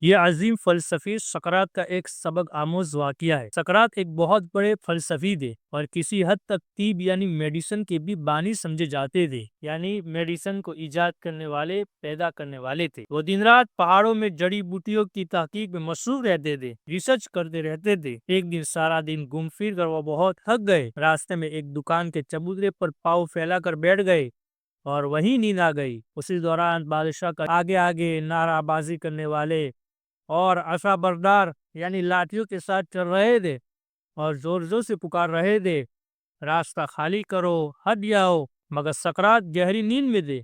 یہ عظیم فلسفی سقراط کا ایک سبق آموز واقعہ ہے۔ سقراط ایک بہت بڑے فلسفی تھے اور کسی حد تک طب یعنی میڈیسن کے بھی بانی سمجھے جاتے تھے، یعنی میڈیسن کو ایجاد کرنے والے، پیدا کرنے والے تھے۔ وہ دن رات پہاڑوں میں جڑی بوٹیوں کی تحقیق میں مصروف رہتے تھے، ریسرچ کرتے رہتے تھے۔ ایک دن سارا دن گھوم پھر کر وہ بہت تھک گئے۔ راستے میں ایک دکان کے چبوترے پر پاؤں پھیلا کر بیٹھ گئے اور وہیں نیند آ گئی۔ اسی دوران بادشاہ کا آگے آگے نعرہ بازی کرنے والے اور عصا بردار یعنی لاٹھیوں کے ساتھ چل رہے تھے اور زور زور سے پکار رہے تھے، راستہ خالی کرو، ہٹ جاؤ۔ مگر سقراط گہری نیند میں تھے،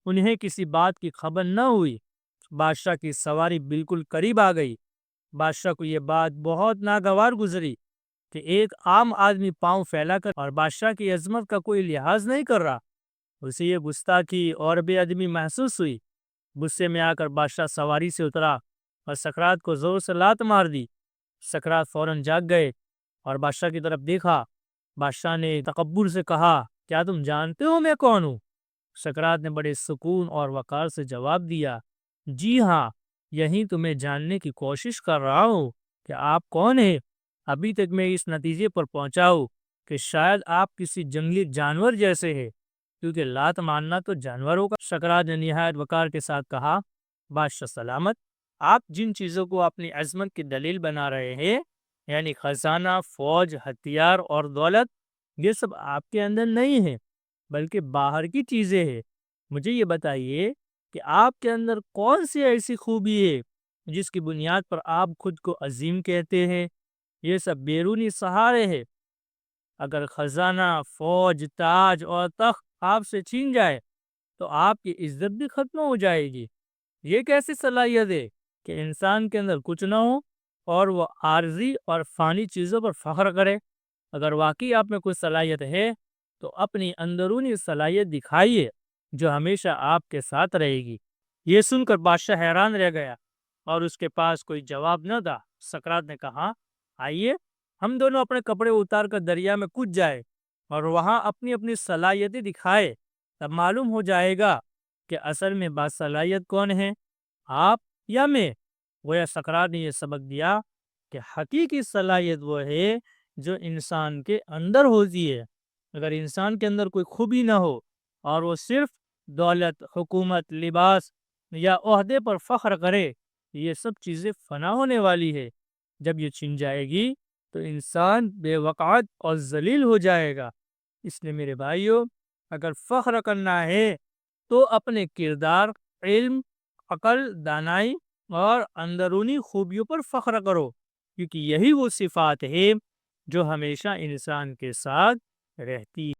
انہیں کسی بات کی خبر نہ ہوئی۔ بادشاہ کی سواری بالکل قریب آ گئی۔ بادشاہ کو یہ بات بہت ناگوار گزری کہ ایک عام آدمی پاؤں پھیلا کر اور بادشاہ کی عظمت کا کوئی لحاظ نہیں کر رہا۔ اسے یہ گستاخی اور بے ادبی محسوس ہوئی۔ غصے میں آ کر بادشاہ سواری سے اترا اور سقراط کو زور سے لات مار دی۔ سقراط فوراً جاگ گئے اور بادشاہ کی طرف دیکھا۔ بادشاہ نے تکبر سے کہا، کیا تم جانتے ہو میں کون ہوں؟ سقراط نے بڑے سکون اور وقار سے جواب دیا، جی ہاں، یہی تمہیں جاننے کی کوشش کر رہا ہوں کہ آپ کون ہیں۔ ابھی تک میں اس نتیجے پر پہنچا ہوں کہ شاید آپ کسی جنگلی جانور جیسے ہیں، کیونکہ لات مارنا تو جانوروں کا۔ سقراط نے نہایت وقار کے ساتھ کہا، بادشاہ سلامت، آپ جن چیزوں کو اپنی عظمت کی دلیل بنا رہے ہیں، یعنی خزانہ، فوج، ہتھیار اور دولت، یہ سب آپ کے اندر نہیں ہے بلکہ باہر کی چیزیں ہیں۔ مجھے یہ بتائیے کہ آپ کے اندر کون سی ایسی خوبی ہے جس کی بنیاد پر آپ خود کو عظیم کہتے ہیں؟ یہ سب بیرونی سہارے ہیں۔ اگر خزانہ، فوج، تاج اور تخت آپ سے چھین جائے تو آپ کی عزت بھی ختم ہو جائے گی۔ یہ کیسی صلاحیت ہے کہ انسان کے اندر کچھ نہ ہو اور وہ عارضی اور فانی چیزوں پر فخر کرے؟ اگر واقعی آپ میں کوئی صلاحیت ہے تو اپنی اندرونی صلاحیت دکھائیے جو ہمیشہ آپ کے ساتھ رہے گی۔ یہ سن کر بادشاہ حیران رہ گیا اور اس کے پاس کوئی جواب نہ تھا۔ سقراط نے کہا، آئیے ہم دونوں اپنے کپڑے اتار کر دریا میں کود جائے اور وہاں اپنی اپنی صلاحیتیں دکھائے، تب معلوم ہو جائے گا کہ اصل میں باصلاحیت کون ہے، آپ یا میں۔ گویا سقراط نے یہ سبق دیا کہ حقیقی صلاحیت وہ ہے جو انسان کے اندر ہوتی ہے۔ اگر انسان کے اندر کوئی خوبی نہ ہو اور وہ صرف دولت، حکومت، لباس یا عہدے پر فخر کرے، یہ سب چیزیں فنا ہونے والی ہے۔ جب یہ چھن جائے گی تو انسان بے وقعت اور ذلیل ہو جائے گا۔ اس لیے میرے بھائیوں، اگر فخر کرنا ہے تو اپنے کردار، علم، عقل، دانائی اور اندرونی خوبیوں پر فخر کرو، کیونکہ یہی وہ صفات ہے جو ہمیشہ انسان کے ساتھ رہتی